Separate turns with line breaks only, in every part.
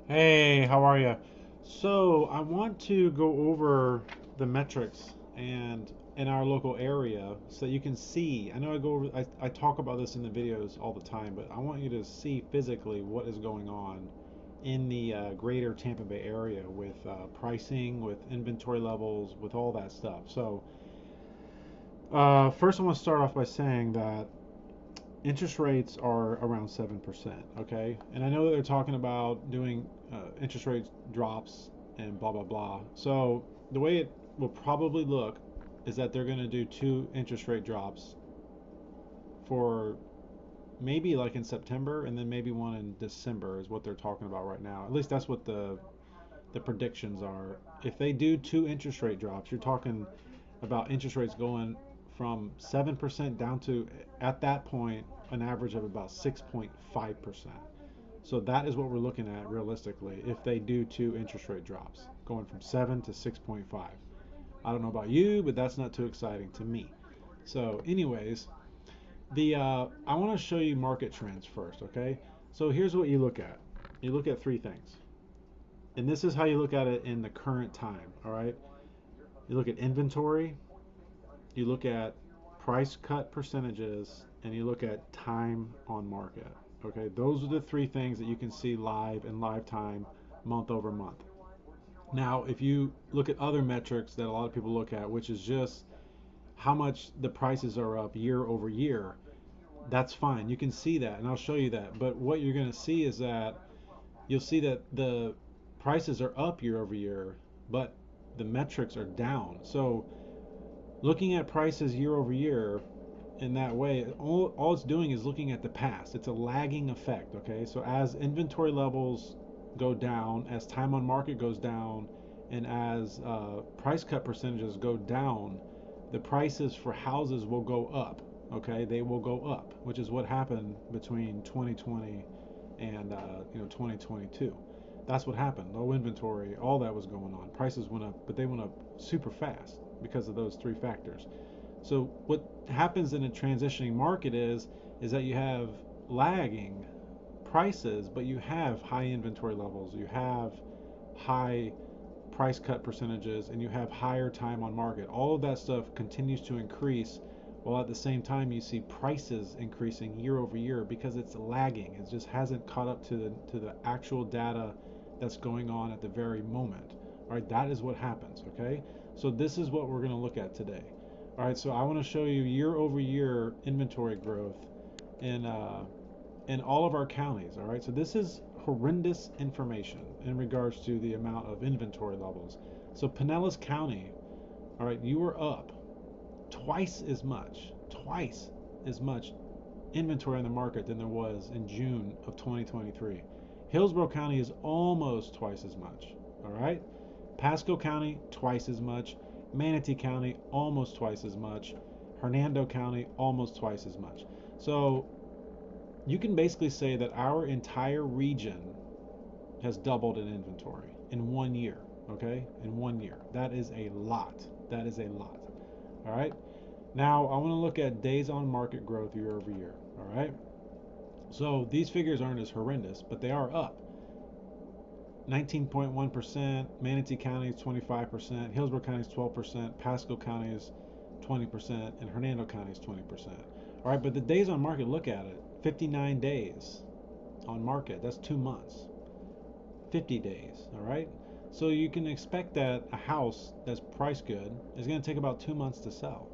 Hey, how are you? So, I want to go over the metrics and in our local area so that you can see. I know I talk about this in the videos all the time, but I want you to see physically what is going on in the greater Tampa Bay area with pricing, with inventory levels, with all that stuff. So, first, I want to start off by saying that interest rates are around 7%, okay? And I know that they're talking about doing interest rate drops and blah, blah, blah. So the way it will probably look is that they're going to do two interest rate drops for maybe like in September and then maybe one in December is what they're talking about right now. At least that's what the predictions are. If they do two interest rate drops, you're talking about interest rates going from 7% down to, at that point, an average of about 6.5%. So that is what we're looking at realistically if they do two interest rate drops, going from 7 to 6.5. I don't know about you, but that's not too exciting to me. So, anyways, the I want to show you market trends first, okay? So here's what you look at. You look at three things, and this is how you look at it in the current time. All right. You look at inventory, you look at price cut percentages, and you look at time on market. Okay, those are the three things that you can see live in live time, month over month. Now, if you look at other metrics that a lot of people look at, which is just how much the prices are up year over year, that's fine. You can see that, and I'll show you that. But what you're going to see is that you'll see that the prices are up year over year, but the metrics are down. So looking at prices year over year in that way, all it's doing is looking at the past. It's a lagging effect, okay? So as inventory levels go down, as time on market goes down, and as price cut percentages go down, the prices for houses will go up, okay? They will go up, which is what happened between 2020 and 2022. That's what happened. Low inventory, all that was going on. Prices went up, but they went up super fast because of those three factors. So what happens in a transitioning market is that you have lagging prices, but you have high inventory levels, you have high price cut percentages, and you have higher time on market. All of that stuff continues to increase while at the same time you see prices increasing year over year because it's lagging. It just hasn't caught up to the actual data that's going on at the very moment. All right, that is what happens, okay? So this is what we're going to look at today. All right, so I want to show you year over year inventory growth in in all of our counties. All right, so this is horrendous information in regards to the amount of inventory levels. So Pinellas County, all right, you were up twice as much inventory on the market than there was in June of 2023. Hillsborough County is almost twice as much. All right, Pasco County twice as much. Manatee County almost twice as much. Hernando County almost twice as much. So you can basically say that our entire region has doubled in inventory in 1 year. Okay, in 1 year. That is a lot. That is a lot. All right. Now I want to look at days on market growth year over year. All right. So these figures aren't as horrendous, but they are up. 19.1%, Manatee County is 25%, Hillsborough County is 12%, Pasco County is 20%, and Hernando County is 20%. All right, but the days on market, look at it. 59 days on market, that's 2 months. 50 days, all right? So you can expect that a house that's price good is going to take about 2 months to sell.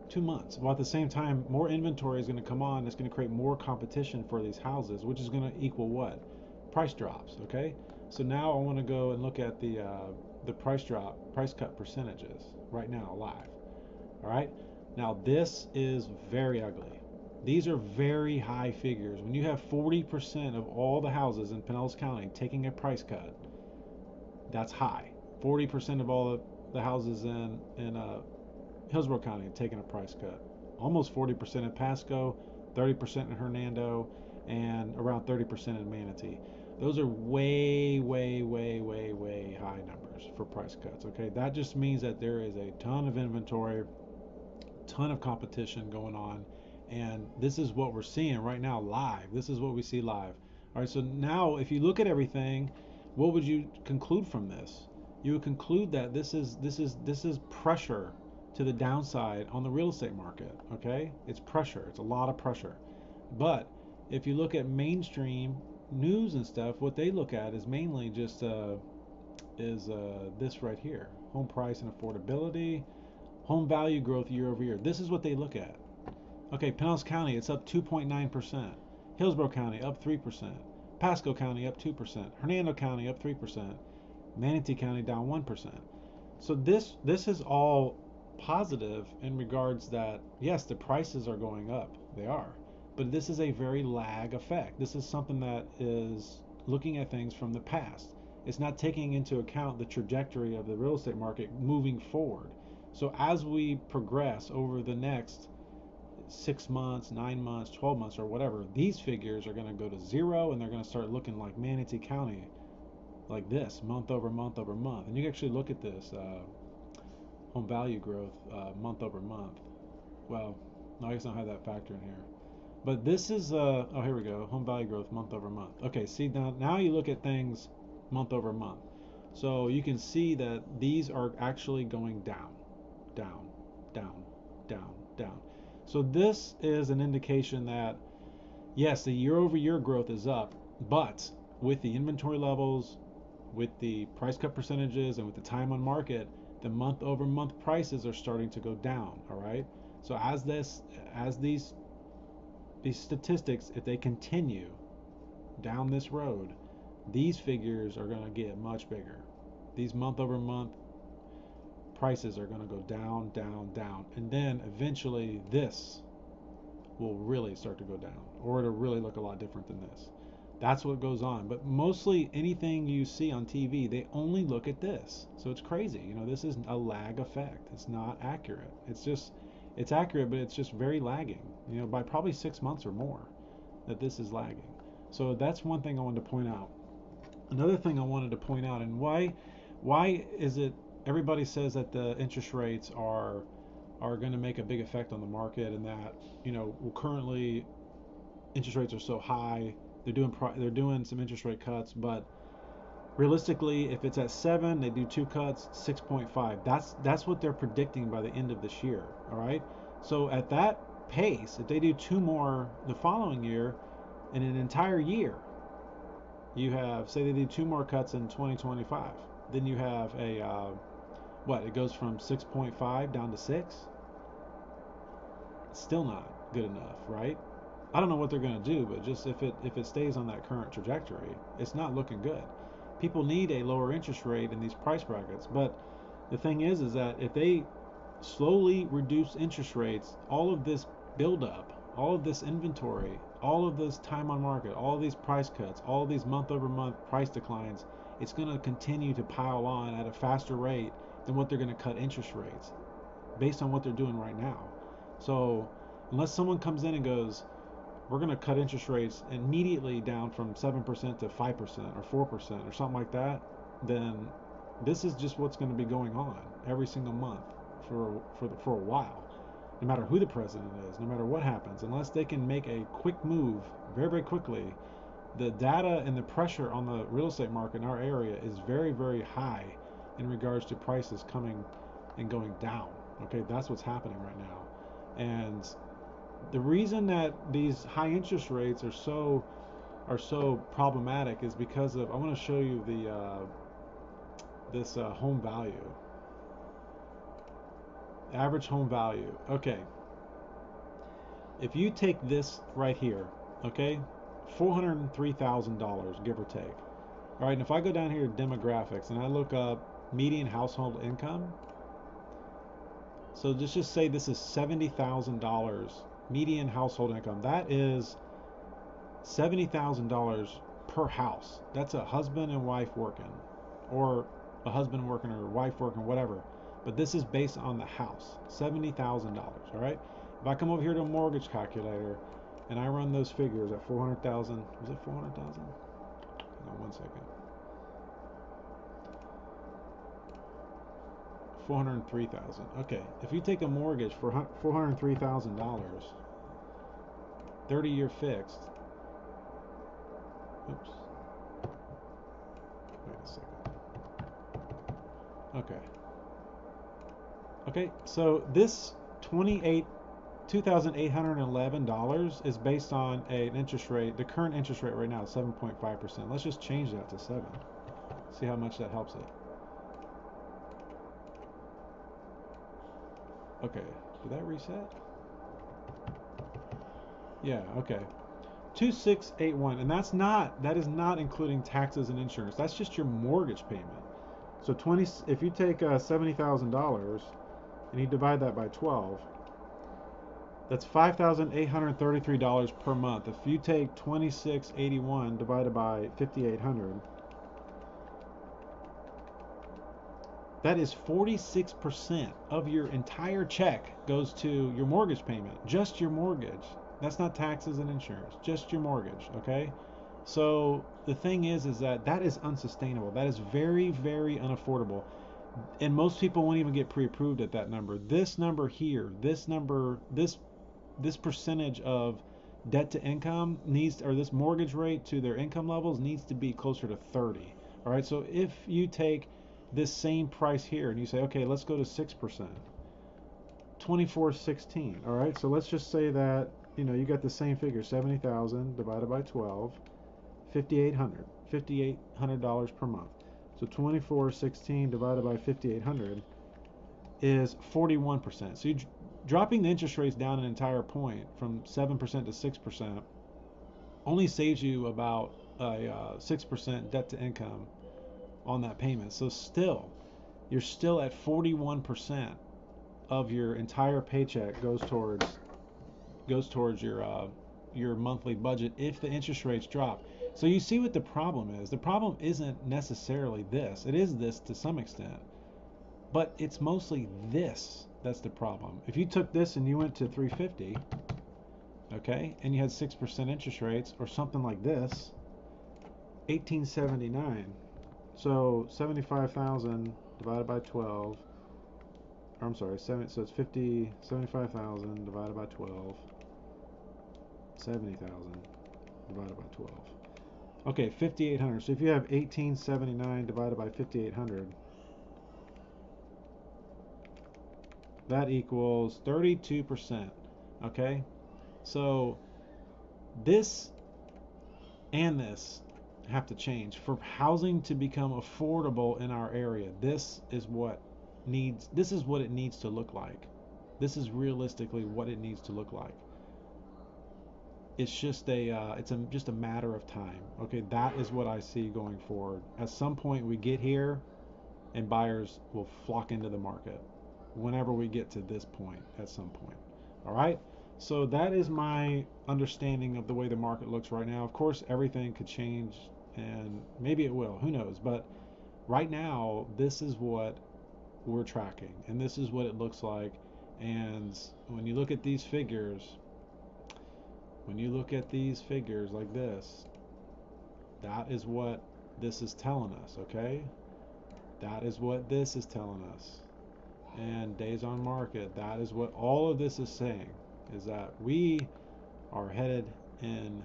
2 months. While at the same time, more inventory is going to come on. It's going to create more competition for these houses, which is going to equal what? Price drops. Okay. So now I want to go and look at the price cut percentages right now live. All right. Now this is very ugly. These are very high figures. When you have 40% of all the houses in Pinellas County taking a price cut, that's high. 40% of all the houses in Hillsborough County taking a price cut. Almost 40% in Pasco, 30% in Hernando, and around 30% in Manatee. Those are way, way, way, way, way high numbers for price cuts. Okay, that just means that there is a ton of inventory, ton of competition going on, and this is what we're seeing right now live. This is what we see live. All right, so now if you look at everything, what would you conclude from this? You would conclude that this is pressure to the downside on the real estate market. Okay, it's pressure. It's a lot of pressure. But if you look at mainstream news and stuff, what they look at is mainly just this right here: home price and affordability, home value growth year over year. This is what they look at. Okay, Pinellas County, it's up 2.9%. Hillsborough County up 3%. Pasco County up 2%. Hernando County up 3%. Manatee County down 1%. So this is all positive in regards that yes, the prices are going up. They are. But this is a very lag effect. This is something that is looking at things from the past. It's not taking into account the trajectory of the real estate market moving forward. So as we progress over the next 6 months, 9 months, 12 months, or whatever, these figures are going to go to zero and they're going to start looking like Manatee County, like this, month over month over month. And you can actually look at this home value growth month over month. Well, no, I guess I don't have that factor in here. But this is, oh, here we go, home value growth month over month. Okay, see, now you look at things month over month. So you can see that these are actually going down, down, down, down, down. So this is an indication that, yes, the year over year growth is up, but with the inventory levels, with the price cut percentages, and with the time on market, the month over month prices are starting to go down, all right? So as these statistics, if they continue down this road, these figures are going to get much bigger. These month over month prices are going to go down, down, down, and then eventually this will really start to go down, or it'll really look a lot different than this. That's what goes on. But mostly anything you see on TV, they only look at this. So it's crazy. You know, this is a lag effect. It's not accurate. It's accurate, but it's just very lagging. You know, by probably 6 months or more that this is lagging. So that's one thing I wanted to point out. Another thing I wanted to point out, and why is it everybody says that the interest rates are going to make a big effect on the market, and that, you know, currently interest rates are so high, they're doing some interest rate cuts, but realistically, if it's at 7, they do 2 cuts, 6.5. That's what they're predicting by the end of this year. All right. So at that pace, if they do 2 more the following year, in an entire year, you have, say they do 2 more cuts in 2025, then you have a what? It goes from 6.5 down to 6. It's still not good enough, right? I don't know what they're going to do, but just if it stays on that current trajectory, it's not looking good. People need a lower interest rate in these price brackets, but the thing is that if they slowly reduce interest rates, all of this buildup, all of this inventory, all of this time on market, all of these price cuts, all of these month over month price declines, it's going to continue to pile on at a faster rate than what they're going to cut interest rates based on what they're doing right now. So unless someone comes in and goes, we're going to cut interest rates immediately down from 7% to 5% or 4% or something like that, then this is just what's going to be going on every single month for a while. No matter who the president is, no matter what happens, unless they can make a quick move very, very quickly, the data and the pressure on the real estate market in our area is very, very high in regards to prices coming and going down. Okay, that's what's happening right now. And the reason that these high interest rates are so problematic is because of, I want to show you this home value, average home value. Okay, if you take this right here, okay, $403,000 give or take. All right, and if I go down here to demographics and I look up median household income, so just say this is $70,000 median household income. That is $70,000 per house. That's a husband and wife working, or a husband working or a wife working, whatever. But this is based on the house, $70,000. All right. If I come over here to a mortgage calculator and I run those figures at 400,000, was it 400,000? Hang on 1 second. 403,000. Okay, if you take a mortgage for $403,000, 30-year fixed, Oops. Wait a second. Okay. Okay, so this $2,811 is based on an interest rate. The current interest rate right now is 7.5%. Let's just change that to 7. See how much that helps it. Okay, did that reset? Yeah, okay. 2681, and that is not including taxes and insurance. That's just your mortgage payment. So if you take $70,000 and you divide that by 12, that's $5,833 per month. If you take 2681 divided by 5,800, that is 46% of your entire check goes to your mortgage payment, just your mortgage. That's not taxes and insurance, just your mortgage, okay? So the thing is that is unsustainable. That is very, very unaffordable. And most people won't even get pre-approved at that number. This number here, this percentage of debt to income needs, or this mortgage rate to their income levels needs to be closer to 30. All right, so if you take this same price here and you say, okay, let's go to 6%, 2416. All right, so let's just say that you got the same figure, 70,000 divided by 12, 5,800 dollars per month. So 2416 divided by 5,800 is 41%. So dropping the interest rates down an entire point from 7% to 6% only saves you about a 6% debt to income on that payment. So you're still at 41% of your entire paycheck goes towards your monthly budget if the interest rates drop. So you see what the problem is. The problem isn't necessarily this. It is this to some extent, but it's mostly this that's the problem. If you took this and you went to 350, okay, and you had 6% interest rates or something like this, 1879. So 75,000 divided by 12. Or I'm sorry, so it's 75,000 divided by 12. 70,000 divided by 12. Okay, 5,800. So if you have 1879 divided by 5,800, that equals 32%. Okay, so this and this have to change for housing to become affordable in our area. This is what it needs to look like. This is realistically what it needs to look like. It's just just a matter of time. Okay, that is what I see going forward. At some point we get here and buyers will flock into the market whenever we get to this point, at some point. All right, so that is my understanding of the way the market looks right now. Of course, everything could change, and maybe it will, who knows, but right now this is what we're tracking and this is what it looks like. And when you look at these figures like this, that is what this is telling us. Okay, that is what this is telling us. And days on market, that is what all of this is saying, is that we are headed in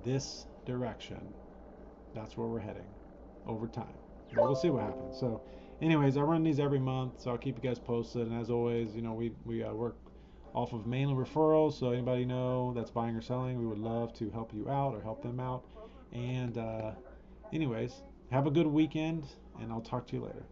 this direction. That's where we're heading over time. But we'll see what happens. So anyways, I run these every month, so I'll keep you guys posted. And as always, we work off of mainly referrals. So anybody that's buying or selling, we would love to help you out or help them out. And anyways, have a good weekend, and I'll talk to you later.